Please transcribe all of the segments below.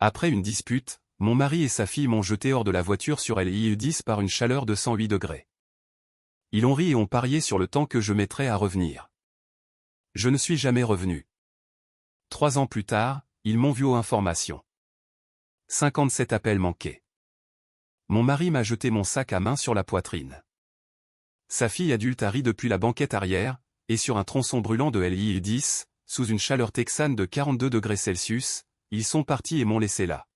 Après une dispute, mon mari et sa fille m'ont jeté hors de la voiture sur LIE10 par une chaleur de 108 degrés. Ils ont ri et ont parié sur le temps que je mettrais à revenir. Je ne suis jamais revenu. 3 ans plus tard, ils m'ont vu aux informations. 57 appels manqués. Mon mari m'a jeté mon sac à main sur la poitrine. Sa fille adulte a ri depuis la banquette arrière, et sur un tronçon brûlant de LIE10, sous une chaleur texane de 42 degrés Celsius, ils sont partis et m'ont laissé là.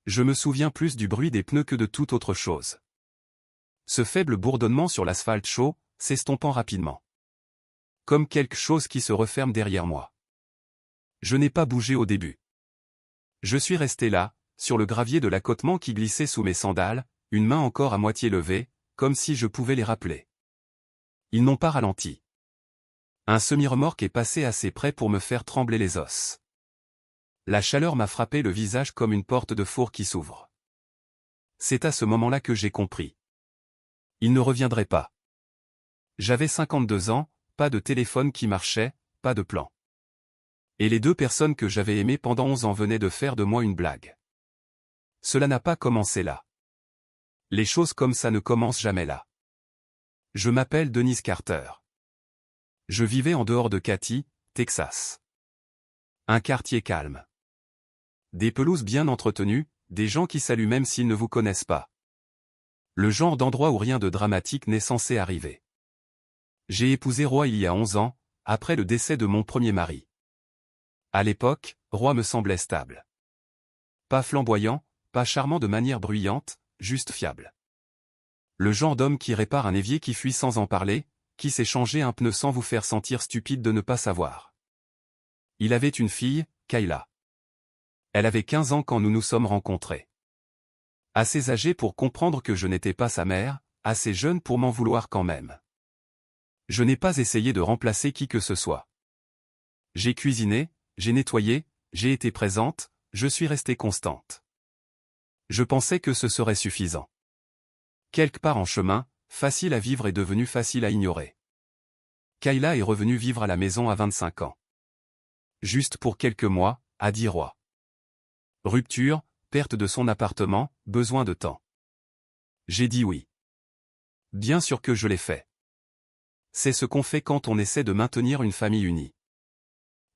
Je me souviens plus du bruit des pneus que de toute autre chose. Ce faible bourdonnement sur l'asphalte chaud, s'estompant rapidement. Comme quelque chose qui se referme derrière moi. Je n'ai pas bougé au début. Je suis resté là, sur le gravier de l'accotement qui glissait sous mes sandales, une main encore à moitié levée, comme si je pouvais les rappeler. Ils n'ont pas ralenti. Un semi-remorque est passé assez près pour me faire trembler les os. La chaleur m'a frappé le visage comme une porte de four qui s'ouvre. C'est à ce moment-là que j'ai compris. Il ne reviendrait pas. J'avais 52 ans, pas de téléphone qui marchait, pas de plan. Et les 2 personnes que j'avais aimées pendant 11 ans venaient de faire de moi une blague. Cela n'a pas commencé là. Les choses comme ça ne commencent jamais là. Je m'appelle Denise Carter. Je vivais en dehors de Katy, Texas. Un quartier calme. Des pelouses bien entretenues, des gens qui saluent même s'ils ne vous connaissent pas. Le genre d'endroit où rien de dramatique n'est censé arriver. J'ai épousé Roy il y a 11 ans, après le décès de mon premier mari. À l'époque, Roy me semblait stable. Pas flamboyant, pas charmant de manière bruyante, juste fiable. Le genre d'homme qui répare un évier qui fuit sans en parler, qui sait changer un pneu sans vous faire sentir stupide de ne pas savoir. Il avait une fille, Kayla. Elle avait 15 ans quand nous nous sommes rencontrés. Assez âgée pour comprendre que je n'étais pas sa mère, assez jeune pour m'en vouloir quand même. Je n'ai pas essayé de remplacer qui que ce soit. J'ai cuisiné, j'ai nettoyé, j'ai été présente, je suis restée constante. Je pensais que ce serait suffisant. Quelque part en chemin, facile à vivre est devenu facile à ignorer. Kayla est revenue vivre à la maison à 25 ans. Juste pour quelques mois, a dit Roy. Rupture, perte de son appartement, besoin de temps. J'ai dit oui. Bien sûr que je l'ai fait. C'est ce qu'on fait quand on essaie de maintenir une famille unie.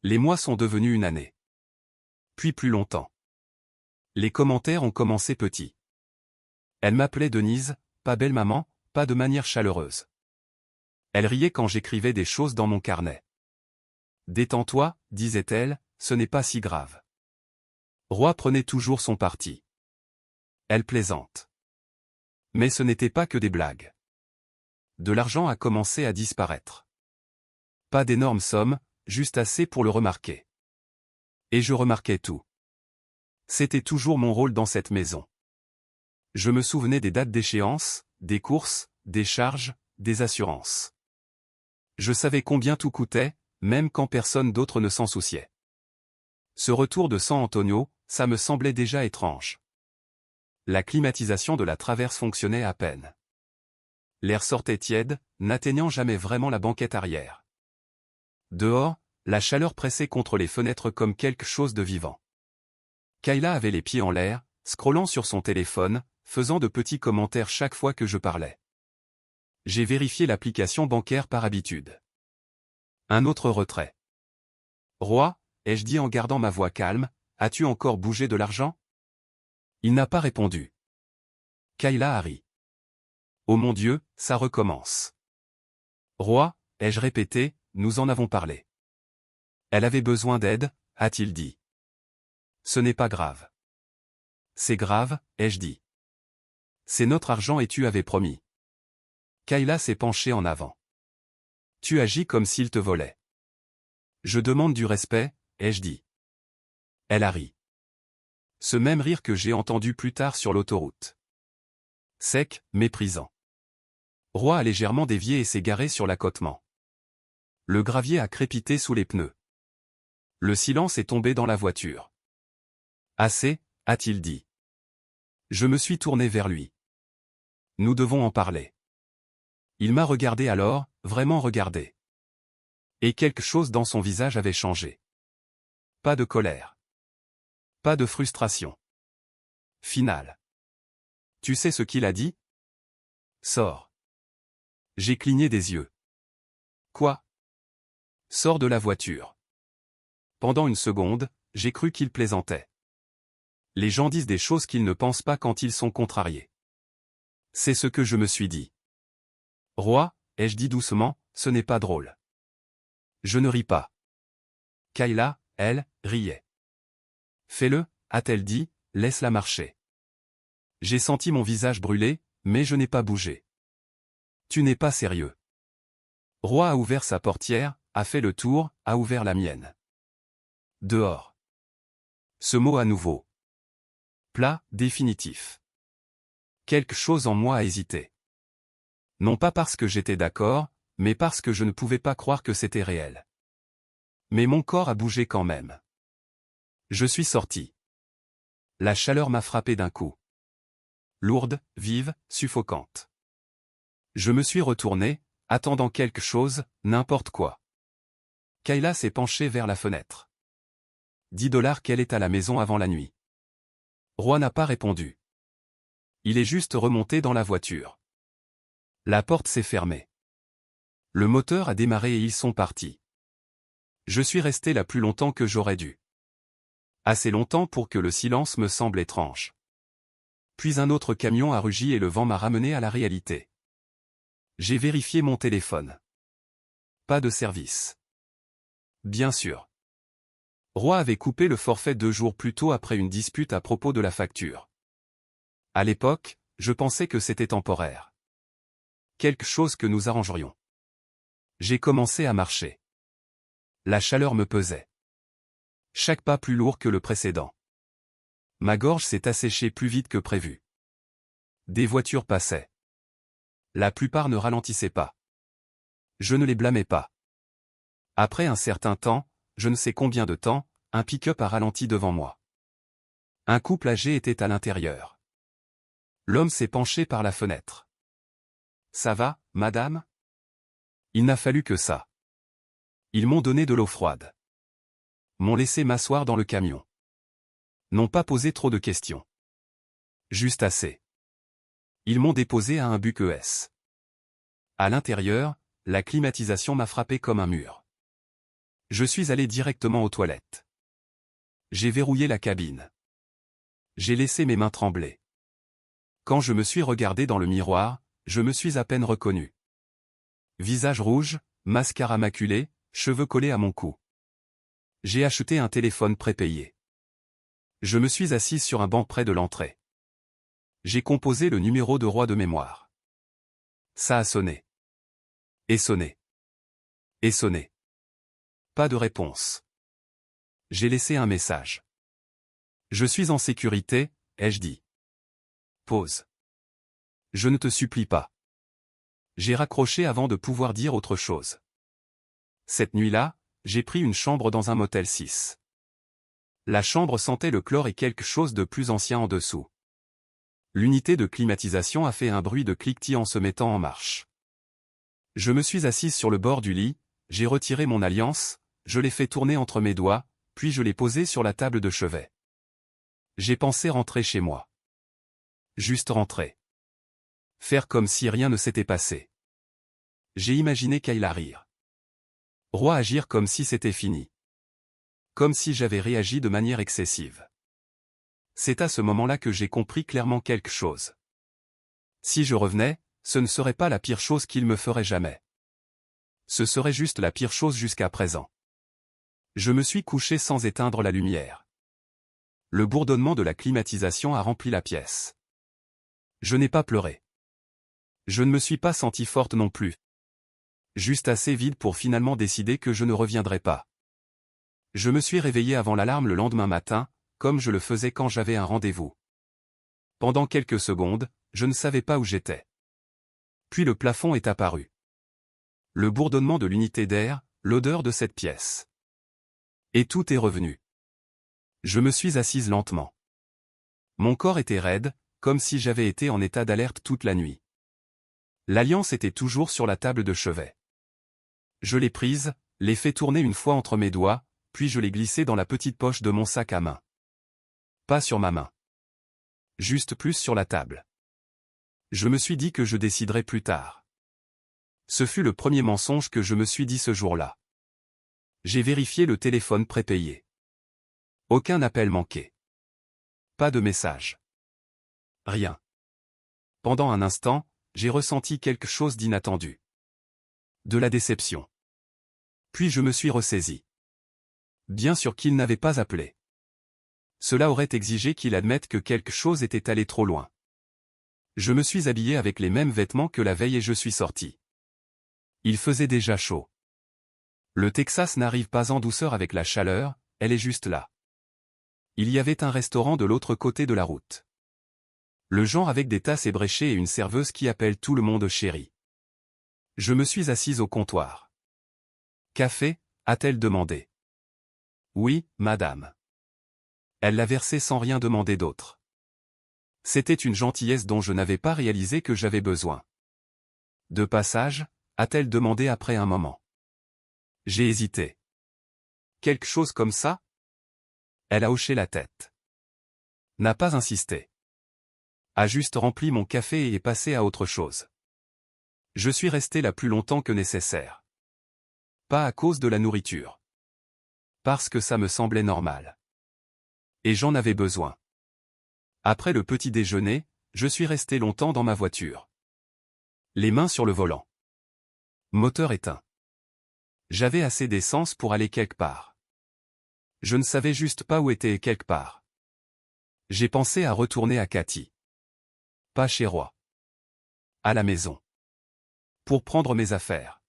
Les mois sont devenus une année. Puis plus longtemps. Les commentaires ont commencé petits. Elle m'appelait Denise, pas belle maman, pas de manière chaleureuse. Elle riait quand j'écrivais des choses dans mon carnet. Détends-toi, disait-elle, ce n'est pas si grave. Roy prenait toujours son parti. Elle plaisante. Mais ce n'était pas que des blagues. De l'argent a commencé à disparaître. Pas d'énormes sommes, juste assez pour le remarquer. Et je remarquais tout. C'était toujours mon rôle dans cette maison. Je me souvenais des dates d'échéance, des courses, des charges, des assurances. Je savais combien tout coûtait, même quand personne d'autre ne s'en souciait. Ce retour de San Antonio, ça me semblait déjà étrange. La climatisation de la traverse fonctionnait à peine. L'air sortait tiède, n'atteignant jamais vraiment la banquette arrière. Dehors, la chaleur pressait contre les fenêtres comme quelque chose de vivant. Kayla avait les pieds en l'air, scrollant sur son téléphone, faisant de petits commentaires chaque fois que je parlais. J'ai vérifié l'application bancaire par habitude. Un autre retrait. Roy, ai-je dit en gardant ma voix calme, as-tu encore bougé de l'argent? Il n'a pas répondu. Kayla a ri. Oh mon Dieu, ça recommence. Roy, ai-je répété, nous en avons parlé. Elle avait besoin d'aide, a-t-il dit. Ce n'est pas grave. C'est grave, ai-je dit. C'est notre argent et tu avais promis. Kayla s'est penchée en avant. Tu agis comme s'il te volait. Je demande du respect, ai-je dit. Elle a ri. Ce même rire que j'ai entendu plus tard sur l'autoroute. Sec, méprisant. Roy a légèrement dévié et s'est garé sur l'accotement. Le gravier a crépité sous les pneus. Le silence est tombé dans la voiture. Assez, a-t-il dit. Je me suis tourné vers lui. Nous devons en parler. Il m'a regardé alors, vraiment regardé. Et quelque chose dans son visage avait changé. Pas de colère. Pas de frustration. Finale. Tu sais ce qu'il a dit? Sors. J'ai cligné des yeux. Quoi? Sors de la voiture. Pendant une seconde, j'ai cru qu'il plaisantait. Les gens disent des choses qu'ils ne pensent pas quand ils sont contrariés. C'est ce que je me suis dit. Roi, ai-je dit doucement, ce n'est pas drôle. Je ne ris pas. Kayla, elle, riait. Fais-le, a-t-elle dit, laisse-la marcher. J'ai senti mon visage brûler, mais je n'ai pas bougé. Tu n'es pas sérieux. Roi a ouvert sa portière, a fait le tour, a ouvert la mienne. Dehors. Ce mot à nouveau. Plat, définitif. Quelque chose en moi a hésité. Non pas parce que j'étais d'accord, mais parce que je ne pouvais pas croire que c'était réel. Mais mon corps a bougé quand même. Je suis sorti. La chaleur m'a frappé d'un coup. Lourde, vive, suffocante. Je me suis retourné, attendant quelque chose, n'importe quoi. Kayla s'est penchée vers la fenêtre. 10 $ qu'elle est à la maison avant la nuit. Roi n'a pas répondu. Il est juste remonté dans la voiture. La porte s'est fermée. Le moteur a démarré et ils sont partis. Je suis resté là plus longtemps que j'aurais dû. Assez longtemps pour que le silence me semble étrange. Puis un autre camion a rugi et le vent m'a ramené à la réalité. J'ai vérifié mon téléphone. Pas de service. Bien sûr. Roi avait coupé le forfait 2 jours plus tôt après une dispute à propos de la facture. À l'époque, je pensais que c'était temporaire. Quelque chose que nous arrangerions. J'ai commencé à marcher. La chaleur me pesait. Chaque pas plus lourd que le précédent. Ma gorge s'est asséchée plus vite que prévu. Des voitures passaient. La plupart ne ralentissaient pas. Je ne les blâmais pas. Après un certain temps, je ne sais combien de temps, un pick-up a ralenti devant moi. Un couple âgé était à l'intérieur. L'homme s'est penché par la fenêtre. « Ça va, madame ?» Il n'a fallu que ça. Ils m'ont donné de l'eau froide. M'ont laissé m'asseoir dans le camion. N'ont pas posé trop de questions. Juste assez. Ils m'ont déposé à un bus ES. À l'intérieur, la climatisation m'a frappé comme un mur. Je suis allé directement aux toilettes. J'ai verrouillé la cabine. J'ai laissé mes mains trembler. Quand je me suis regardé dans le miroir, je me suis à peine reconnu. Visage rouge, mascara maculé, cheveux collés à mon cou. J'ai acheté un téléphone prépayé. Je me suis assis sur un banc près de l'entrée. J'ai composé le numéro de Roi de mémoire. Ça a sonné. Et sonné. Et sonné. Pas de réponse. J'ai laissé un message. Je suis en sécurité, ai-je dit. Pause. Je ne te supplie pas. J'ai raccroché avant de pouvoir dire autre chose. Cette nuit-là, j'ai pris une chambre dans un motel 6. La chambre sentait le chlore et quelque chose de plus ancien en dessous. L'unité de climatisation a fait un bruit de cliquetis en se mettant en marche. Je me suis assise sur le bord du lit, j'ai retiré mon alliance, je l'ai fait tourner entre mes doigts, puis je l'ai posée sur la table de chevet. J'ai pensé rentrer chez moi. Juste rentrer. Faire comme si rien ne s'était passé. J'ai imaginé Kayla rire. Roi agir comme si c'était fini. Comme si j'avais réagi de manière excessive. C'est à ce moment-là que j'ai compris clairement quelque chose. Si je revenais, ce ne serait pas la pire chose qu'il me ferait jamais. Ce serait juste la pire chose jusqu'à présent. Je me suis couché sans éteindre la lumière. Le bourdonnement de la climatisation a rempli la pièce. Je n'ai pas pleuré. Je ne me suis pas senti forte non plus. Juste assez vide pour finalement décider que je ne reviendrai pas. Je me suis réveillé avant l'alarme le lendemain matin, comme je le faisais quand j'avais un rendez-vous. Pendant quelques secondes, je ne savais pas où j'étais. Puis le plafond est apparu. Le bourdonnement de l'unité d'air, l'odeur de cette pièce. Et tout est revenu. Je me suis assise lentement. Mon corps était raide, comme si j'avais été en état d'alerte toute la nuit. L'alliance était toujours sur la table de chevet. Je l'ai prise, l'ai fait tourner une fois entre mes doigts, puis je l'ai glissée dans la petite poche de mon sac à main. Pas sur ma main. Juste plus sur la table. Je me suis dit que je déciderais plus tard. Ce fut le premier mensonge que je me suis dit ce jour-là. J'ai vérifié le téléphone prépayé. Aucun appel manqué. Pas de message. Rien. Pendant un instant, j'ai ressenti quelque chose d'inattendu. De la déception. Puis je me suis ressaisi. Bien sûr qu'il n'avait pas appelé. Cela aurait exigé qu'il admette que quelque chose était allé trop loin. Je me suis habillé avec les mêmes vêtements que la veille et je suis sorti. Il faisait déjà chaud. Le Texas n'arrive pas en douceur avec la chaleur, elle est juste là. Il y avait un restaurant de l'autre côté de la route. Le genre avec des tasses ébréchées et une serveuse qui appelle tout le monde chéri. Je me suis assise au comptoir. Café, a-t-elle demandé. Oui, madame. Elle l'a versé sans rien demander d'autre. C'était une gentillesse dont je n'avais pas réalisé que j'avais besoin. De passage, a-t-elle demandé après un moment. J'ai hésité. Quelque chose comme ça? Elle a hoché la tête. N'a pas insisté. A juste rempli mon café et est passé à autre chose. Je suis resté là plus longtemps que nécessaire. Pas à cause de la nourriture. Parce que ça me semblait normal. Et j'en avais besoin. Après le petit déjeuner, je suis resté longtemps dans ma voiture. Les mains sur le volant. Moteur éteint. J'avais assez d'essence pour aller quelque part. Je ne savais juste pas où était quelque part. J'ai pensé à retourner à Cathy. Pas chez Roy. À la maison. Pour prendre mes affaires.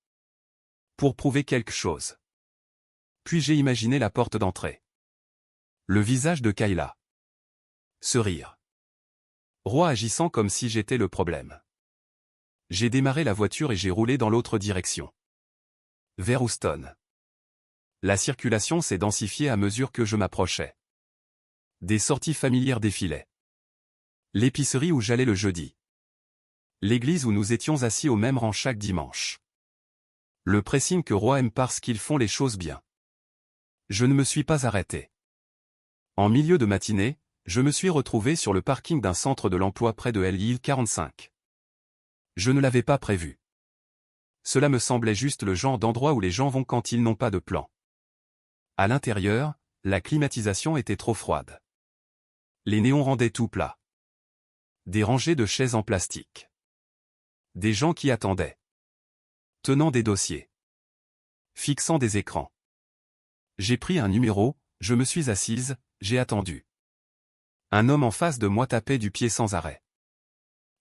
Pour prouver quelque chose. Puis j'ai imaginé la porte d'entrée. Le visage de Kayla. Ce rire. Roy agissant comme si j'étais le problème. J'ai démarré la voiture et j'ai roulé dans l'autre direction. Vers Houston. La circulation s'est densifiée à mesure que je m'approchais. Des sorties familières défilaient. L'épicerie où j'allais le jeudi. L'église où nous étions assis au même rang chaque dimanche. Le pressing que Roy aime parce qu'ils font les choses bien. Je ne me suis pas arrêté. En milieu de matinée, je me suis retrouvé sur le parking d'un centre de l'emploi près de l'île 45. Je ne l'avais pas prévu. Cela me semblait juste le genre d'endroit où les gens vont quand ils n'ont pas de plan. À l'intérieur, la climatisation était trop froide. Les néons rendaient tout plat. Des rangées de chaises en plastique. Des gens qui attendaient. Tenant des dossiers. Fixant des écrans. J'ai pris un numéro, je me suis assise, j'ai attendu. Un homme en face de moi tapait du pied sans arrêt.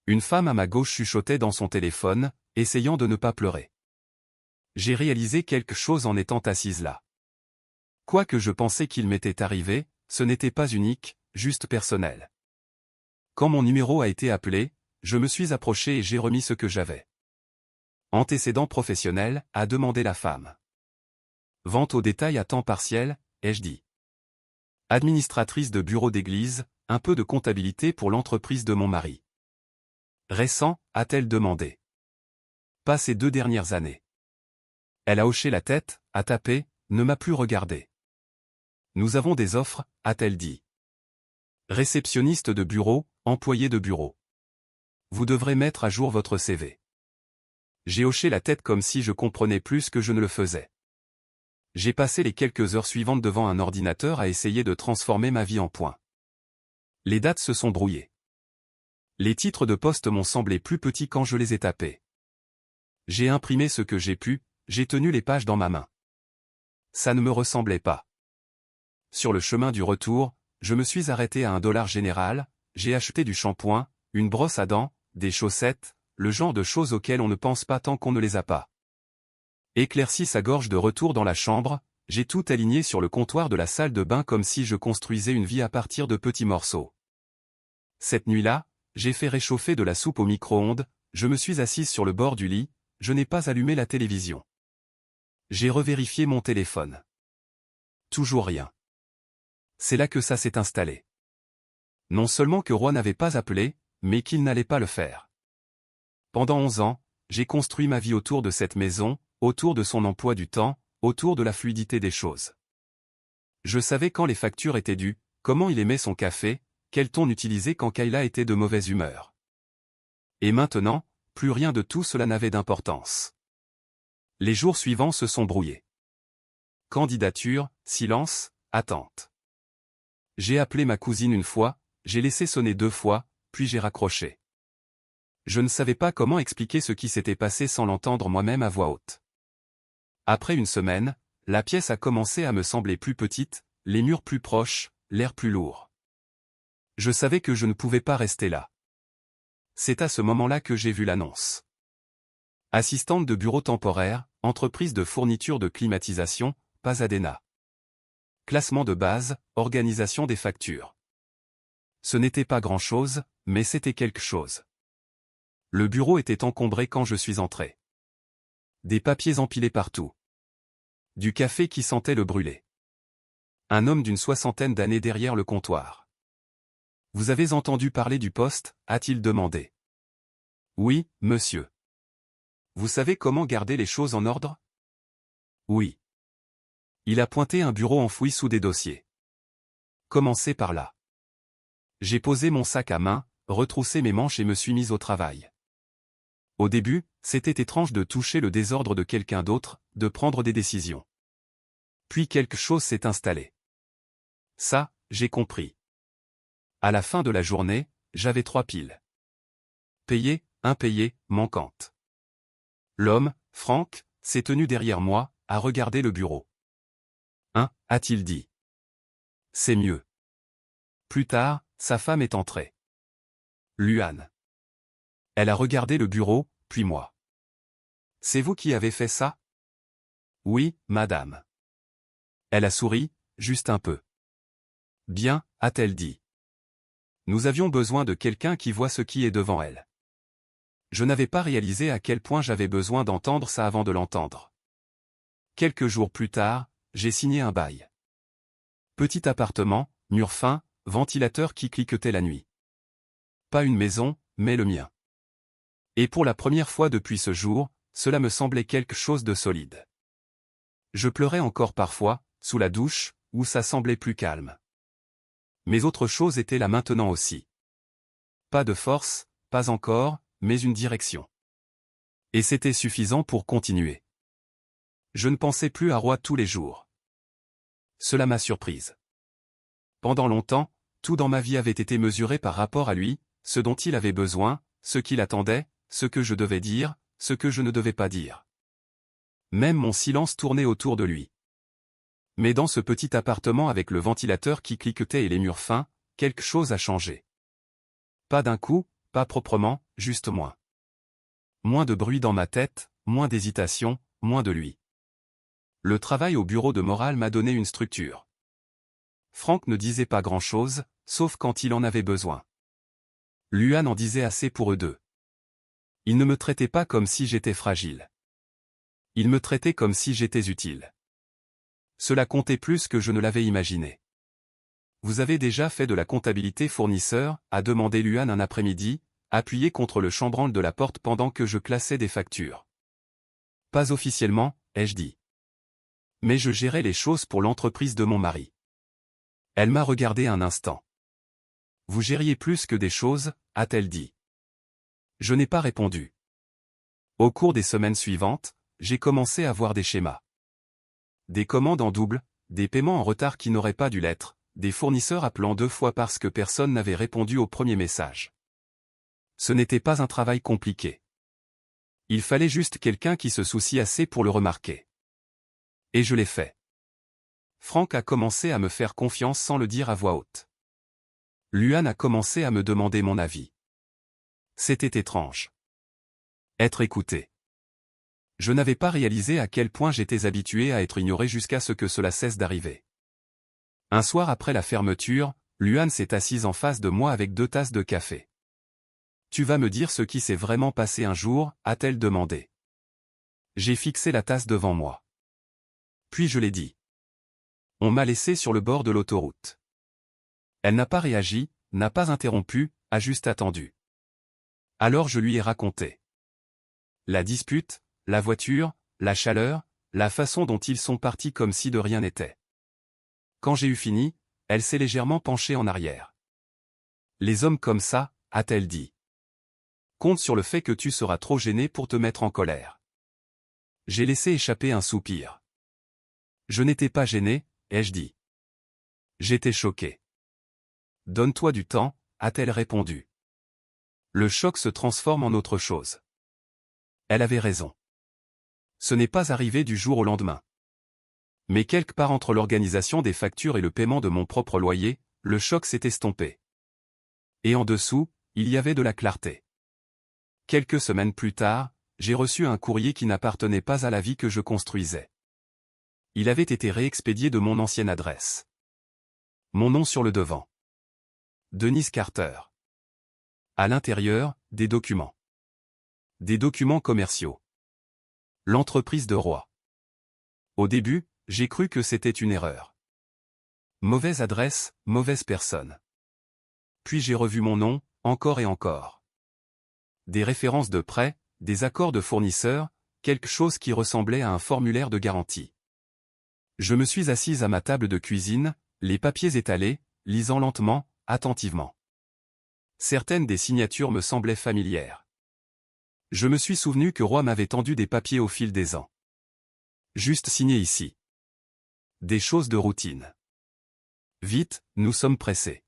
Une femme à ma gauche chuchotait dans son téléphone, essayant de ne pas pleurer. J'ai réalisé quelque chose en étant assise là. Quoique je pensais qu'il m'était arrivé, ce n'était pas unique, juste personnel. Quand mon numéro a été appelé, je me suis approché et j'ai remis ce que j'avais. Antécédent professionnel, a demandé la femme. Vente au détail à temps partiel, ai-je dit. Administratrice de bureau d'église, un peu de comptabilité pour l'entreprise de mon mari. Récent, a-t-elle demandé. Pas ces 2 dernières années. Elle a hoché la tête, a tapé, ne m'a plus regardé. Nous avons des offres, a-t-elle dit. Réceptionniste de bureau, employé de bureau. Vous devrez mettre à jour votre CV. J'ai hoché la tête comme si je comprenais plus que je ne le faisais. J'ai passé les quelques heures suivantes devant un ordinateur à essayer de transformer ma vie en points. Les dates se sont brouillées. Les titres de poste m'ont semblé plus petits quand je les ai tapés. J'ai imprimé ce que j'ai pu, j'ai tenu les pages dans ma main. Ça ne me ressemblait pas. Sur le chemin du retour, je me suis arrêté à $1 général, j'ai acheté du shampoing, une brosse à dents, des chaussettes, le genre de choses auxquelles on ne pense pas tant qu'on ne les a pas. Éclairci sa gorge de retour dans la chambre, j'ai tout aligné sur le comptoir de la salle de bain comme si je construisais une vie à partir de petits morceaux. Cette nuit-là, j'ai fait réchauffer de la soupe au micro-ondes, je me suis assise sur le bord du lit, je n'ai pas allumé la télévision. J'ai revérifié mon téléphone. Toujours rien. C'est là que ça s'est installé. Non seulement que Roy n'avait pas appelé, mais qu'il n'allait pas le faire. Pendant 11 ans, j'ai construit ma vie autour de cette maison, autour de son emploi du temps, autour de la fluidité des choses. Je savais quand les factures étaient dues, Comment il aimait son café, quel ton utilisait quand Kayla était de mauvaise humeur. Et maintenant, plus rien de tout cela n'avait d'importance. Les jours suivants se sont brouillés. Candidature, silence, attente. J'ai appelé ma cousine une fois, j'ai laissé sonner 2 fois, puis j'ai raccroché. Je ne savais pas comment expliquer ce qui s'était passé sans l'entendre moi-même à voix haute. Après une semaine, la pièce a commencé à me sembler plus petite, les murs plus proches, l'air plus lourd. Je savais que je ne pouvais pas rester là. C'est à ce moment-là que j'ai vu l'annonce. Assistante de bureau temporaire, entreprise de fourniture de climatisation, Pasadena. Classement de base, organisation des factures. Ce n'était pas grand-chose, mais c'était quelque chose. Le bureau était encombré quand je suis entré. Des papiers empilés partout. Du café qui sentait le brûlé. Un homme d'une 60aine d'années derrière le comptoir. « Vous avez entendu parler du poste ?» a-t-il demandé. « Oui, monsieur. »« Vous savez comment garder les choses en ordre ?» ?»« Oui. » Il a pointé un bureau enfoui sous des dossiers. « Commencez par là. » J'ai posé mon sac à main, retroussé mes manches et me suis mis au travail. Au début, c'était étrange de toucher le désordre de quelqu'un d'autre, de prendre des décisions. Puis quelque chose s'est installé. Ça, j'ai compris. À la fin de la journée, j'avais 3 piles. Payées, impayées, manquantes. L'homme, Frank, s'est tenu derrière moi, à regarder le bureau. « Hein » a-t-il dit. « C'est mieux. » Plus tard, sa femme est entrée. Luan. Elle a regardé le bureau, puis moi. « C'est vous qui avez fait ça ?»« Oui, madame. » Elle a souri, juste un peu. « Bien » a-t-elle dit. Nous avions besoin de quelqu'un qui voit ce qui est devant elle. Je n'avais pas réalisé à quel point j'avais besoin d'entendre ça avant de l'entendre. Quelques jours plus tard, j'ai signé un bail. Petit appartement, mur fin, ventilateur qui cliquetait la nuit. Pas une maison, mais le mien. Et pour la première fois depuis ce jour, cela me semblait quelque chose de solide. Je pleurais encore parfois, sous la douche, où ça semblait plus calme. Mais autre chose était là maintenant aussi. Pas de force, pas encore, mais une direction. Et c'était suffisant pour continuer. Je ne pensais plus à Roy tous les jours. Cela m'a surprise. Pendant longtemps, tout dans ma vie avait été mesuré par rapport à lui, ce dont il avait besoin, ce qu'il attendait, ce que je devais dire, ce que je ne devais pas dire. Même mon silence tournait autour de lui. Mais dans ce petit appartement avec le ventilateur qui cliquetait et les murs fins, quelque chose a changé. Pas d'un coup, pas proprement, juste moins. Moins de bruit dans ma tête, moins d'hésitation, moins de lui. Le travail au bureau de morale m'a donné une structure. Frank ne disait pas grand-chose, sauf quand il en avait besoin. Luan en disait assez pour eux deux. Il ne me traitait pas comme si j'étais fragile. Il me traitait comme si j'étais utile. Cela comptait plus que je ne l'avais imaginé. « Vous avez déjà fait de la comptabilité fournisseur ?» a demandé Luan un après-midi, appuyé contre le chambranle de la porte pendant que je classais des factures. « Pas officiellement » ai-je dit. « Mais je gérais les choses pour l'entreprise de mon mari. » Elle m'a regardé un instant. « Vous gériez plus que des choses » a-t-elle dit. Je n'ai pas répondu. Au cours des semaines suivantes, j'ai commencé à voir des schémas. Des commandes en double, des paiements en retard qui n'auraient pas dû l'être, des fournisseurs appelant 2 fois parce que personne n'avait répondu au premier message. Ce n'était pas un travail compliqué. Il fallait juste quelqu'un qui se soucie assez pour le remarquer. Et je l'ai fait. Frank a commencé à me faire confiance sans le dire à voix haute. Luan a commencé à me demander mon avis. C'était étrange. Être écouté. Je n'avais pas réalisé à quel point j'étais habitué à être ignoré jusqu'à ce que cela cesse d'arriver. Un soir après la fermeture, Luan s'est assise en face de moi avec 2 tasses de café. « Tu vas me dire ce qui s'est vraiment passé un jour ?» a-t-elle demandé. J'ai fixé la tasse devant moi. Puis je l'ai dit. On m'a laissé sur le bord de l'autoroute. Elle n'a pas réagi, n'a pas interrompu, a juste attendu. Alors je lui ai raconté. La dispute, la voiture, la chaleur, la façon dont ils sont partis comme si de rien n'était. Quand j'ai eu fini, Elle s'est légèrement penchée en arrière. Les hommes comme ça, a-t-elle dit. Compte sur le fait que tu seras trop gêné pour te mettre en colère. J'ai laissé échapper un soupir. Je n'étais pas gêné, ai-je dit. J'étais choqué. Donne-toi du temps, a-t-elle répondu. Le choc se transforme en autre chose. Elle avait raison. Ce n'est pas arrivé du jour au lendemain. Mais quelque part entre l'organisation des factures et le paiement de mon propre loyer, le choc s'est estompé. Et en dessous, il y avait de la clarté. Quelques semaines plus tard, j'ai reçu un courrier qui n'appartenait pas à la vie que je construisais. Il avait été réexpédié de mon ancienne adresse. Mon nom sur le devant. Denise Carter. À l'intérieur, des documents. Des documents commerciaux. L'entreprise de Roy. Au début, j'ai cru que c'était une erreur. Mauvaise adresse, mauvaise personne. Puis j'ai revu mon nom, encore et encore. Des références de prêt, des accords de fournisseurs, quelque chose qui ressemblait à un formulaire de garantie. Je me suis assise à ma table de cuisine, les papiers étalés, lisant lentement, attentivement. Certaines des signatures me semblaient familières. Je me suis souvenu que Roy m'avait tendu des papiers au fil des ans. Juste signer ici. Des choses de routine. Vite, nous sommes pressés.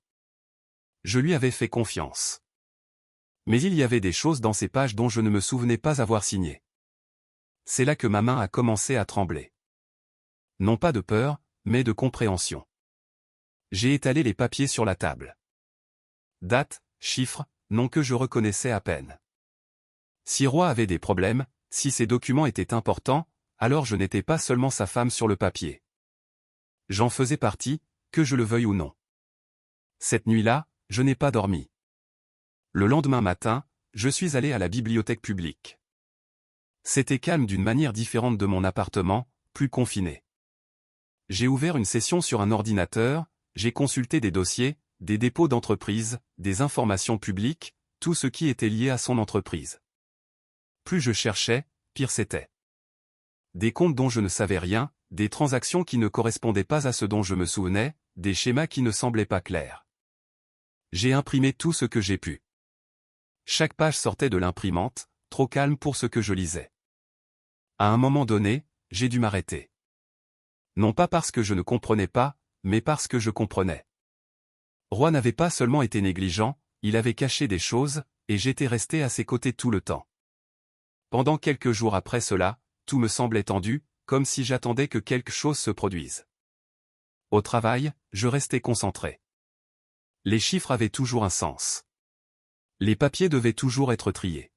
Je lui avais fait confiance. Mais il y avait des choses dans ces pages dont je ne me souvenais pas avoir signé. C'est là que ma main a commencé à trembler. Non pas de peur, mais de compréhension. J'ai étalé les papiers sur la table. Dates, chiffres, noms que je reconnaissais à peine. Si Roy avait des problèmes, si ces documents étaient importants, alors je n'étais pas seulement sa femme sur le papier. J'en faisais partie, que je le veuille ou non. Cette nuit-là, je n'ai pas dormi. Le lendemain matin, je suis allé à la bibliothèque publique. C'était calme d'une manière différente de mon appartement, plus confiné. J'ai ouvert une session sur un ordinateur, j'ai consulté des dossiers, des dépôts d'entreprise, des informations publiques, tout ce qui était lié à son entreprise. Plus je cherchais, pire c'était. Des comptes dont je ne savais rien, des transactions qui ne correspondaient pas à ce dont je me souvenais, des schémas qui ne semblaient pas clairs. J'ai imprimé tout ce que j'ai pu. Chaque page sortait de l'imprimante, trop calme pour ce que je lisais. À un moment donné, j'ai dû m'arrêter. Non pas parce que je ne comprenais pas, mais parce que je comprenais. Roy n'avait pas seulement été négligent, il avait caché des choses, et j'étais resté à ses côtés tout le temps. Pendant quelques jours après cela, tout me semblait tendu, comme si j'attendais que quelque chose se produise. Au travail, je restais concentré. Les chiffres avaient toujours un sens. Les papiers devaient toujours être triés.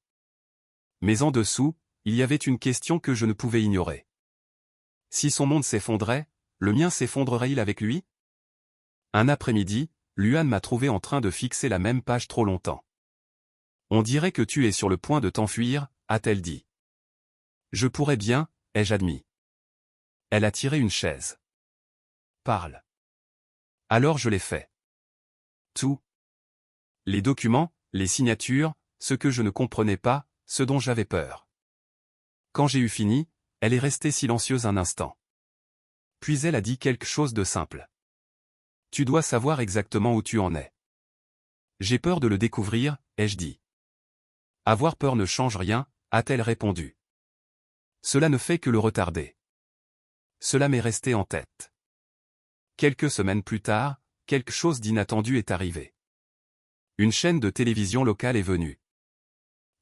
Mais en dessous, il y avait une question que je ne pouvais ignorer. Si son monde s'effondrait, le mien s'effondrerait-il avec lui? Un après-midi, Luan m'a trouvé en train de fixer la même page trop longtemps. On dirait que tu es sur le point de t'enfuir, a-t-elle dit. Je pourrais bien, ai-je admis. Elle a tiré une chaise. Parle. Alors je l'ai fait. Tout. Les documents, les signatures, ce que je ne comprenais pas, ce dont j'avais peur. Quand j'ai eu fini, elle est restée silencieuse un instant. Puis elle a dit quelque chose de simple. Tu dois savoir exactement où tu en es. J'ai peur de le découvrir, ai-je dit. Avoir peur ne change rien, a-t-elle répondu. Cela ne fait que le retarder. Cela m'est resté en tête. Quelques semaines plus tard, quelque chose d'inattendu est arrivé. Une chaîne de télévision locale est venue.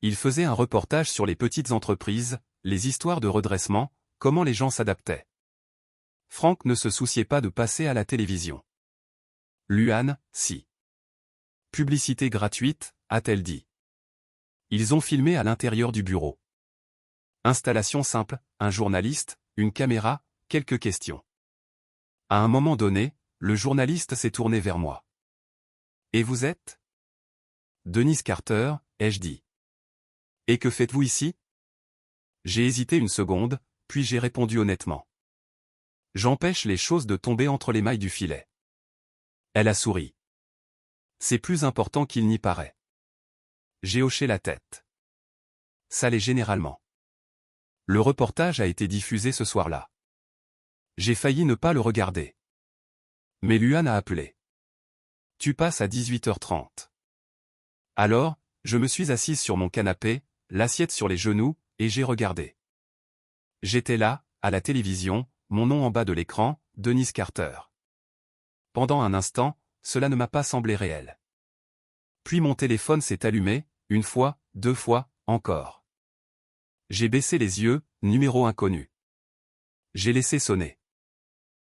Il faisait un reportage sur les petites entreprises, les histoires de redressement, comment les gens s'adaptaient. Franck ne se souciait pas de passer à la télévision. Luan, si. Publicité gratuite, a-t-elle dit. Ils ont filmé à l'intérieur du bureau. Installation simple, un journaliste, une caméra, quelques questions. À un moment donné, le journaliste s'est tourné vers moi. Et vous êtes? Denise Carter, ai-je dit. Et que faites-vous ici? J'ai hésité une seconde, puis j'ai répondu honnêtement. J'empêche les choses de tomber entre les mailles du filet. Elle a souri. C'est plus important qu'il n'y paraît. J'ai hoché la tête. Ça l'est généralement. Le reportage a été diffusé ce soir-là. J'ai failli ne pas le regarder. Mais Luan a appelé. Tu passes à 18h30. Alors, je me suis assise sur mon canapé, l'assiette sur les genoux, et j'ai regardé. J'étais là, à la télévision, mon nom en bas de l'écran, Denise Carter. Pendant un instant, cela ne m'a pas semblé réel. Puis mon téléphone s'est allumé, une fois, deux fois, encore. J'ai baissé les yeux, numéro inconnu. J'ai laissé sonner.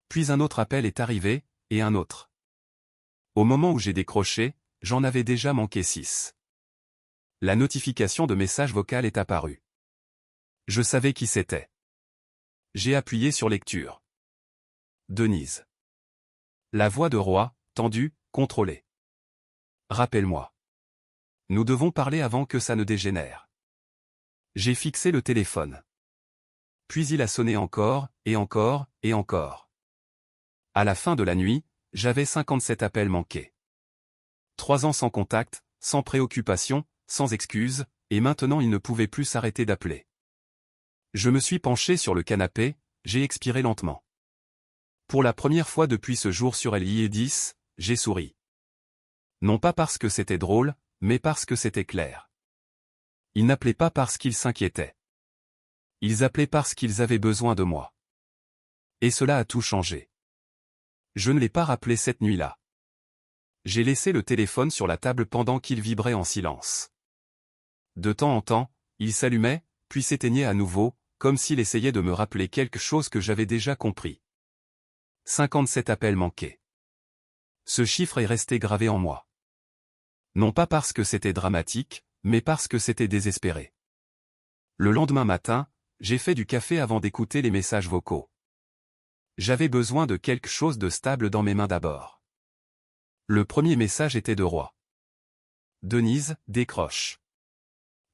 Puis un autre appel est arrivé, et un autre. Au moment où j'ai décroché, j'en avais déjà manqué 6. La notification de message vocal est apparue. Je savais qui c'était. J'ai appuyé sur lecture. Denise. La voix de Roy, tendue, contrôlée. Rappelle-moi. Nous devons parler avant que ça ne dégénère. J'ai fixé le téléphone. Puis il a sonné encore, et encore, et encore. À la fin de la nuit, j'avais 57 appels manqués. 3 ans sans contact, sans préoccupation, sans excuse, et maintenant il ne pouvait plus s'arrêter d'appeler. Je me suis penché sur le canapé, j'ai expiré lentement. Pour la première fois depuis ce jour sur LIE10, j'ai souri. Non pas parce que c'était drôle, mais parce que c'était clair. Ils n'appelaient pas parce qu'ils s'inquiétaient. Ils appelaient parce qu'ils avaient besoin de moi. Et cela a tout changé. Je ne l'ai pas rappelé cette nuit-là. J'ai laissé le téléphone sur la table pendant qu'il vibrait en silence. De temps en temps, il s'allumait, puis s'éteignait à nouveau, comme s'il essayait de me rappeler quelque chose que j'avais déjà compris. 57 appels manqués. Ce chiffre est resté gravé en moi. Non pas parce que c'était dramatique, mais parce que c'était désespéré. Le lendemain matin, j'ai fait du café avant d'écouter les messages vocaux. J'avais besoin de quelque chose de stable dans mes mains d'abord. Le premier message était de Roy. Denise, décroche.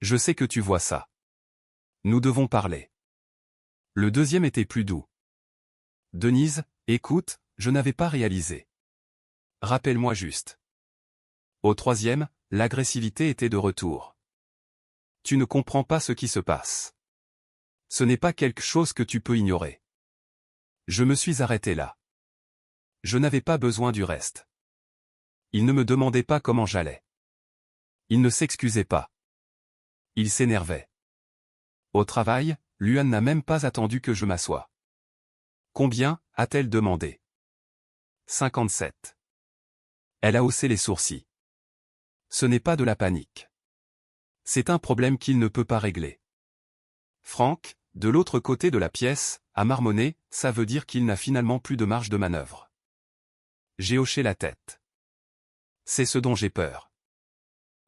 Je sais que tu vois ça. Nous devons parler. Le deuxième était plus doux. Denise, écoute, je n'avais pas réalisé. Rappelle-moi juste. Au troisième, l'agressivité était de retour. Tu ne comprends pas ce qui se passe. Ce n'est pas quelque chose que tu peux ignorer. Je me suis arrêté là. Je n'avais pas besoin du reste. Il ne me demandait pas comment j'allais. Il ne s'excusait pas. Il s'énervait. Au travail, Luan n'a même pas attendu que je m'assoie. Combien, a-t-elle demandé? 57. Elle a haussé les sourcils. Ce n'est pas de la panique. C'est un problème qu'il ne peut pas régler. Franck, de l'autre côté de la pièce, a marmonné, ça veut dire qu'il n'a finalement plus de marge de manœuvre. J'ai hoché la tête. C'est ce dont j'ai peur.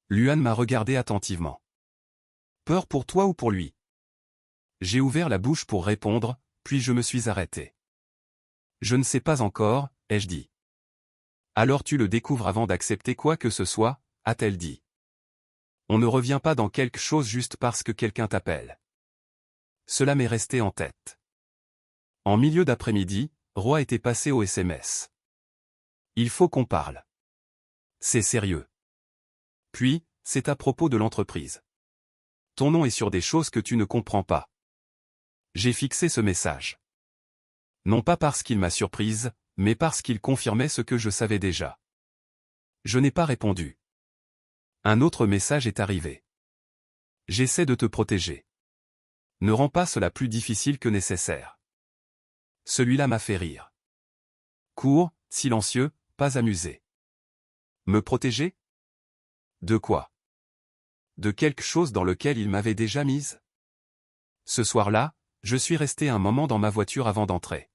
Luan m'a regardé attentivement. Peur pour toi ou pour lui? J'ai ouvert la bouche pour répondre, puis je me suis arrêté. Je ne sais pas encore, ai-je dit. Alors tu le découvres avant d'accepter quoi que ce soit, a-t-elle dit. On ne revient pas dans quelque chose juste parce que quelqu'un t'appelle. Cela m'est resté en tête. En milieu d'après-midi, Roy était passé au SMS. Il faut qu'on parle. C'est sérieux. Puis, c'est à propos de l'entreprise. Ton nom est sur des choses que tu ne comprends pas. J'ai fixé ce message. Non pas parce qu'il m'a surprise, mais parce qu'il confirmait ce que je savais déjà. Je n'ai pas répondu. Un autre message est arrivé. J'essaie de te protéger. Ne rends pas cela plus difficile que nécessaire. Celui-là m'a fait rire. Court, silencieux, pas amusé. Me protéger? De quoi? De quelque chose dans lequel il m'avait déjà mise? Ce soir-là, je suis resté un moment dans ma voiture avant d'entrer.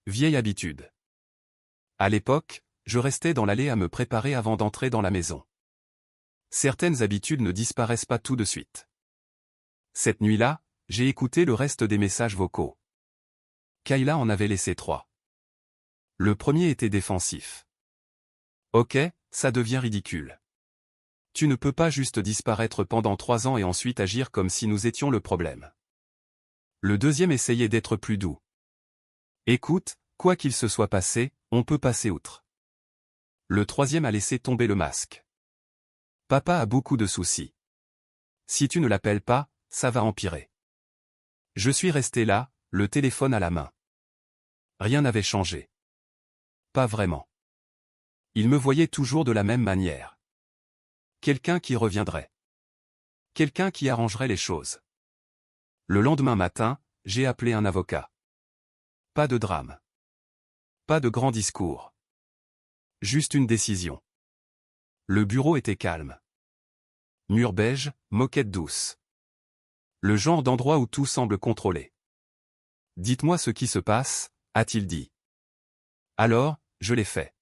Vieille habitude. À l'époque, je restais dans l'allée à me préparer avant d'entrer dans la maison. Certaines habitudes ne disparaissent pas tout de suite. Cette nuit-là, j'ai écouté le reste des messages vocaux. Kayla en avait laissé 3. Le premier était défensif. Ok, ça devient ridicule. Tu ne peux pas juste disparaître pendant 3 ans et ensuite agir comme si nous étions le problème. Le deuxième essayait d'être plus doux. Écoute, quoi qu'il se soit passé, on peut passer outre. Le troisième a laissé tomber le masque. Papa a beaucoup de soucis. Si tu ne l'appelles pas, ça va empirer. Je suis resté là, le téléphone à la main. Rien n'avait changé. pas vraiment. Il me voyait toujours de la même manière. Quelqu'un qui reviendrait. Quelqu'un qui arrangerait les choses. Le lendemain matin, j'ai appelé un avocat. Pas de drame. Pas de grand discours. Juste une décision. Le bureau était calme. Mur beige, moquette douce. Le genre d'endroit où tout semble contrôlé. Dites-moi ce qui se passe, a-t-il dit. Alors, je l'ai fait.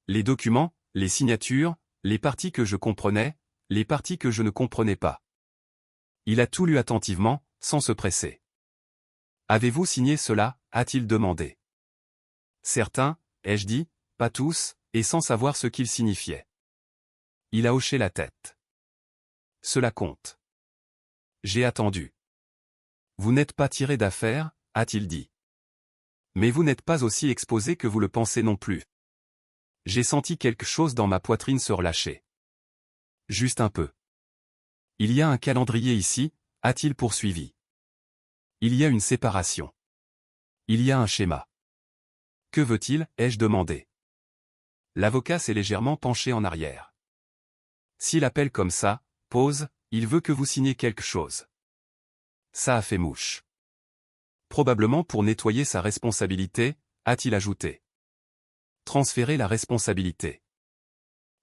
Les documents, les signatures, les parties que je comprenais, les parties que je ne comprenais pas. Il a tout lu attentivement, sans se presser. Avez-vous signé cela, a-t-il demandé. Certains, ai-je dit, pas tous, et sans savoir ce qu'il signifiait. Il a hoché la tête. Cela compte. J'ai attendu. Vous n'êtes pas tiré d'affaire, a-t-il dit. Mais vous n'êtes pas aussi exposé que vous le pensez non plus. J'ai senti quelque chose dans ma poitrine se relâcher. Juste un peu. Il y a un calendrier ici, a-t-il poursuivi. Il y a une séparation. Il y a un schéma. Que veut-il, ai-je demandé. L'avocat s'est légèrement penché en arrière. S'il appelle comme ça, pause, il veut que vous signiez quelque chose. Ça a fait mouche. Probablement pour nettoyer sa responsabilité, a-t-il ajouté. Transférer la responsabilité.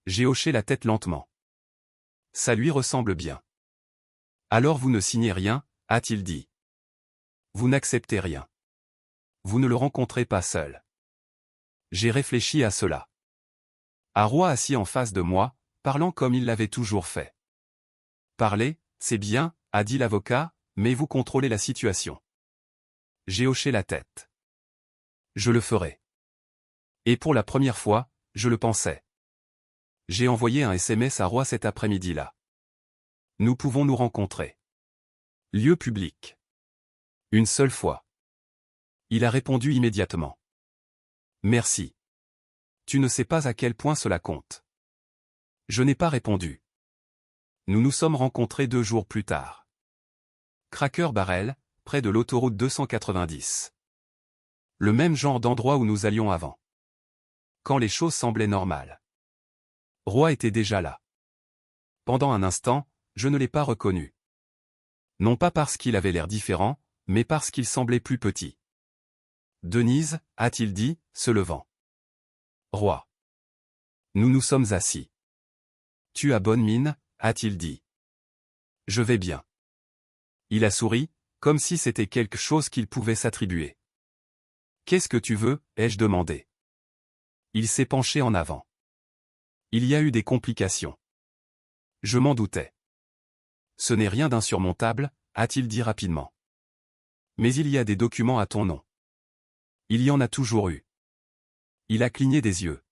J'ai hoché la tête lentement. Ça lui ressemble bien. Alors vous ne signez rien, a-t-il dit. Vous n'acceptez rien. Vous ne le rencontrez pas seul. J'ai réfléchi à cela. À Roy assis en face de moi, parlant comme il l'avait toujours fait. Parler, c'est bien, a dit l'avocat, mais vous contrôlez la situation. J'ai hoché la tête. Je le ferai. Et pour la première fois, je le pensais. J'ai envoyé un SMS à Roy cet après-midi-là. Nous pouvons nous rencontrer. Lieu public. Une seule fois. Il a répondu immédiatement. Merci. Tu ne sais pas à quel point cela compte. Je n'ai pas répondu. Nous nous sommes rencontrés 2 jours plus tard. Cracker Barrel, près de l'autoroute 290. Le même genre d'endroit où nous allions avant. Quand les choses semblaient normales. Roy était déjà là. Pendant un instant, je ne l'ai pas reconnu. Non pas parce qu'il avait l'air différent, mais parce qu'il semblait plus petit. Denise, a-t-il dit, se levant. Roy. Nous nous sommes assis. Tu as bonne mine, a-t-il dit. Je vais bien. Il a souri, comme si c'était quelque chose qu'il pouvait s'attribuer. Qu'est-ce que tu veux, ai-je demandé. Il s'est penché en avant. Il y a eu des complications. Je m'en doutais. Ce n'est rien d'insurmontable, a-t-il dit rapidement. Mais il y a des documents à ton nom. Il y en a toujours eu. Il a cligné des yeux.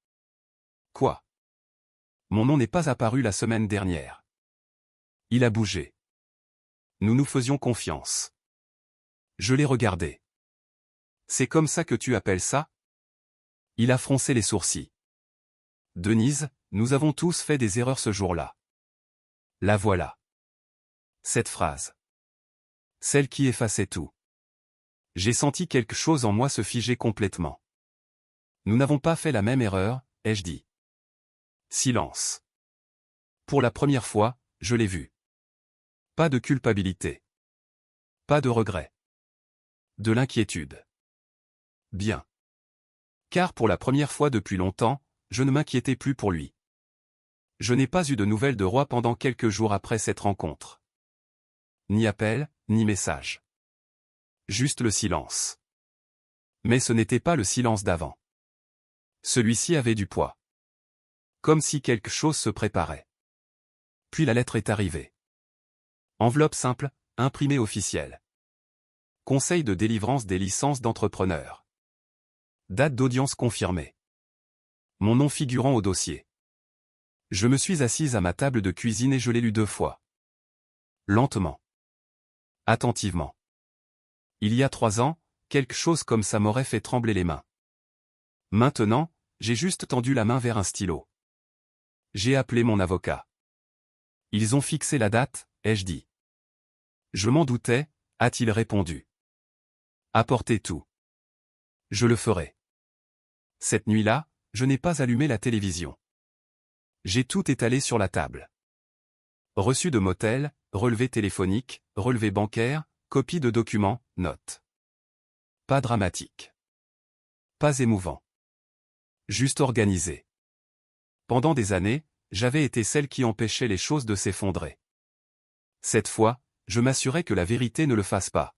Quoi? Mon nom n'est pas apparu la semaine dernière. Il a bougé. Nous nous faisions confiance. Je l'ai regardé. C'est comme ça que tu appelles ça? Il a froncé les sourcils. Denise, nous avons tous fait des erreurs ce jour-là. La voilà. Cette phrase. Celle qui effaçait tout. J'ai senti quelque chose en moi se figer complètement. Nous n'avons pas fait la même erreur, ai-je dit. Silence. Pour la première fois, je l'ai vu. Pas de culpabilité. Pas de regret. De l'inquiétude. Bien. Car pour la première fois depuis longtemps, je ne m'inquiétais plus pour lui. Je n'ai pas eu de nouvelles de Roy pendant quelques jours après cette rencontre. Ni appel, ni message. Juste le silence. Mais ce n'était pas le silence d'avant. Celui-ci avait du poids. Comme si quelque chose se préparait. Puis la lettre est arrivée. Enveloppe simple, imprimée officielle. Conseil de délivrance des licences d'entrepreneur. Date d'audience confirmée. Mon nom figurant au dossier. Je me suis assise à ma table de cuisine et je l'ai lu 2 fois. Lentement. Attentivement. Il y a 3 ans, quelque chose comme ça m'aurait fait trembler les mains. Maintenant, j'ai juste tendu la main vers un stylo. J'ai appelé mon avocat. Ils ont fixé la date, ai-je dit. Je m'en doutais, a-t-il répondu. Apportez tout. Je le ferai. Cette nuit-là, je n'ai pas allumé la télévision. J'ai tout étalé sur la table. Reçu de motel, relevé téléphonique, relevé bancaire, copie de documents, notes. Pas dramatique. Pas émouvant. Juste organisé. Pendant des années, j'avais été celle qui empêchait les choses de s'effondrer. Cette fois, je m'assurais que la vérité ne le fasse pas.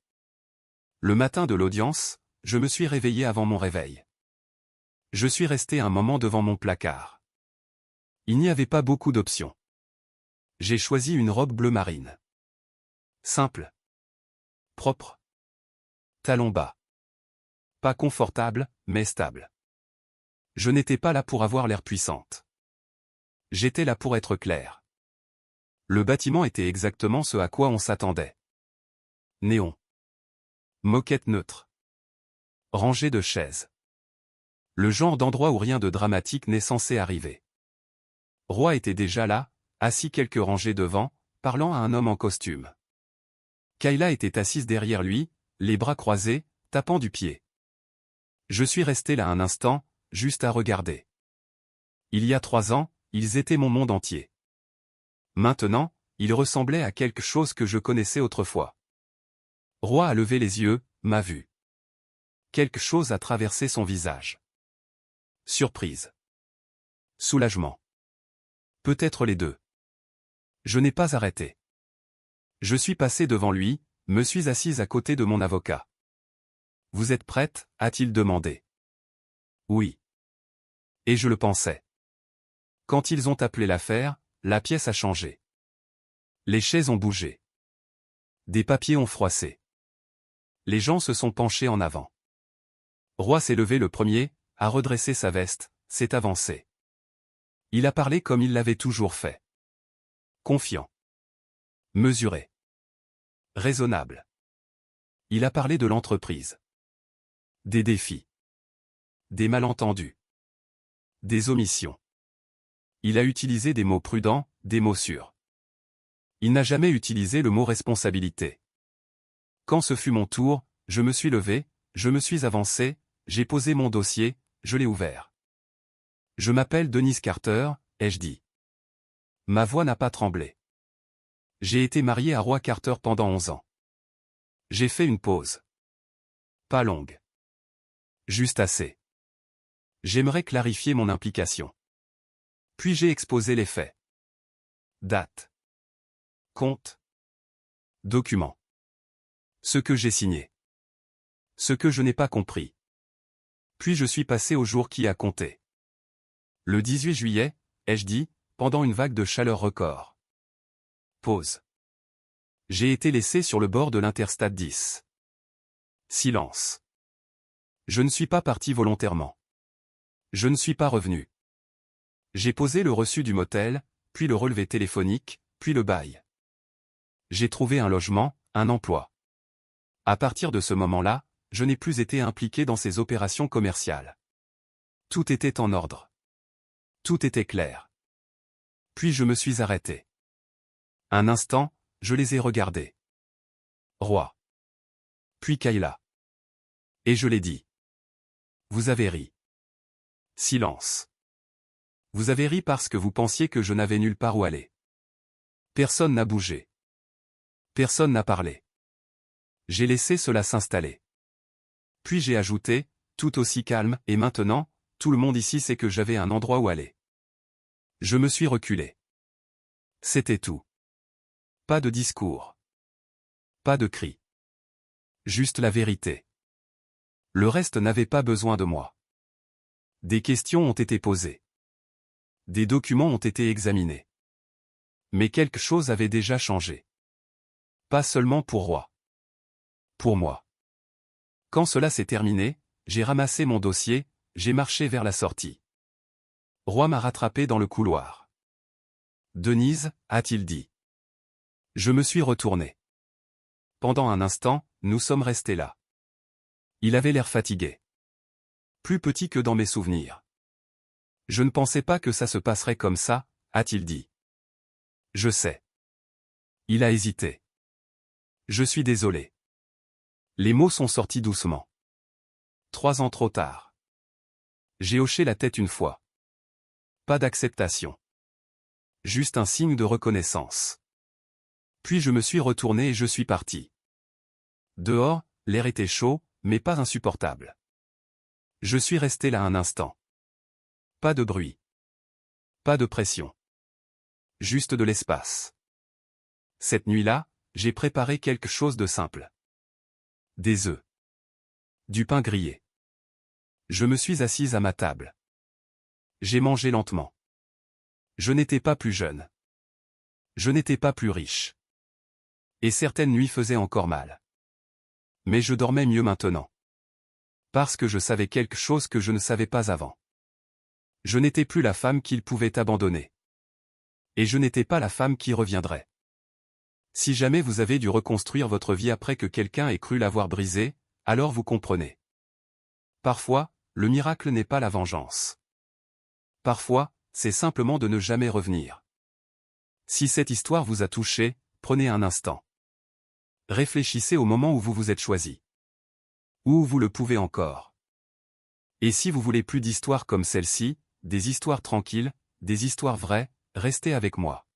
Le matin de l'audience, je me suis réveillé avant mon réveil. Je suis resté un moment devant mon placard. Il n'y avait pas beaucoup d'options. J'ai choisi une robe bleu marine. Simple. Propre. Talons bas. Pas confortable, mais stable. Je n'étais pas là pour avoir l'air puissante. J'étais là pour être clair. Le bâtiment était exactement ce à quoi on s'attendait. Néon. Moquette neutre. Rangée de chaises. Le genre d'endroit où rien de dramatique n'est censé arriver. Roy était déjà là, assis quelques rangées devant, parlant à un homme en costume. Kayla était assise derrière lui, les bras croisés, tapant du pied. Je suis resté là un instant, juste à regarder. Il y a 3 ans, ils étaient mon monde entier. Maintenant, ils ressemblaient à quelque chose que je connaissais autrefois. Roy a levé les yeux, m'a vu. Quelque chose a traversé son visage. Surprise. Soulagement. Peut-être les deux. Je n'ai pas arrêté. Je suis passé devant lui, me suis assise à côté de mon avocat. « Vous êtes prête ?» a-t-il demandé. Oui. Et je le pensais. Quand ils ont appelé l'affaire, la pièce a changé. Les chaises ont bougé. Des papiers ont froissé. Les gens se sont penchés en avant. Roy s'est levé le premier, a redressé sa veste, s'est avancé. Il a parlé comme il l'avait toujours fait. Confiant. Mesuré. Raisonnable. Il a parlé de l'entreprise. Des défis. Des malentendus. Des omissions. Il a utilisé des mots prudents, des mots sûrs. Il n'a jamais utilisé le mot responsabilité. Quand ce fut mon tour, je me suis levé, je me suis avancé, j'ai posé mon dossier, je l'ai ouvert. Je m'appelle Denise Carter, ai-je dit. Ma voix n'a pas tremblé. J'ai été marié à Roy Carter pendant 11 ans. J'ai fait une pause. Pas longue. Juste assez. J'aimerais clarifier mon implication. Puis j'ai exposé les faits. Date. Compte. Document. Ce que j'ai signé. Ce que je n'ai pas compris. Puis je suis passé au jour qui a compté. Le 18 juillet, ai-je dit, pendant une vague de chaleur record. Pause. J'ai été laissé sur le bord de l'Interstate 10. Silence. Je ne suis pas parti volontairement. Je ne suis pas revenu. J'ai posé le reçu du motel, puis le relevé téléphonique, puis le bail. J'ai trouvé un logement, un emploi. À partir de ce moment-là, je n'ai plus été impliqué dans ces opérations commerciales. Tout était en ordre. Tout était clair. Puis je me suis arrêté. Un instant, je les ai regardés. Roy. Puis Kayla. Et je l'ai dit. Vous avez ri. Silence. Vous avez ri parce que vous pensiez que je n'avais nulle part où aller. Personne n'a bougé. Personne n'a parlé. J'ai laissé cela s'installer. Puis j'ai ajouté, tout aussi calme, et maintenant, tout le monde ici sait que j'avais un endroit où aller. Je me suis reculé. C'était tout. Pas de discours. Pas de cri. Juste la vérité. Le reste n'avait pas besoin de moi. Des questions ont été posées. Des documents ont été examinés. Mais quelque chose avait déjà changé. Pas seulement pour Roy. Pour moi. Quand cela s'est terminé, j'ai ramassé mon dossier, j'ai marché vers la sortie. Roy m'a rattrapé dans le couloir. Denise, a-t-il dit. Je me suis retourné. Pendant un instant, nous sommes restés là. Il avait l'air fatigué. Plus petit que dans mes souvenirs. Je ne pensais pas que ça se passerait comme ça, a-t-il dit. Je sais. Il a hésité. Je suis désolé. Les mots sont sortis doucement. 3 ans trop tard. J'ai hoché la tête une fois. Pas d'acceptation. Juste un signe de reconnaissance. Puis je me suis retourné et je suis parti. Dehors, l'air était chaud, mais pas insupportable. Je suis resté là un instant. Pas de bruit. Pas de pression. Juste de l'espace. Cette nuit-là, j'ai préparé quelque chose de simple. Des œufs. Du pain grillé. Je me suis assise à ma table. J'ai mangé lentement. Je n'étais pas plus jeune. Je n'étais pas plus riche. Et certaines nuits faisaient encore mal. Mais je dormais mieux maintenant. Parce que je savais quelque chose que je ne savais pas avant. Je n'étais plus la femme qu'il pouvait abandonner. Et je n'étais pas la femme qui reviendrait. Si jamais vous avez dû reconstruire votre vie après que quelqu'un ait cru l'avoir brisée, alors vous comprenez. Parfois, le miracle n'est pas la vengeance. Parfois, c'est simplement de ne jamais revenir. Si cette histoire vous a touché, prenez un instant. Réfléchissez au moment où vous vous êtes choisi. Où vous le pouvez encore. Et si vous voulez plus d'histoires comme celle-ci, des histoires tranquilles, des histoires vraies, restez avec moi.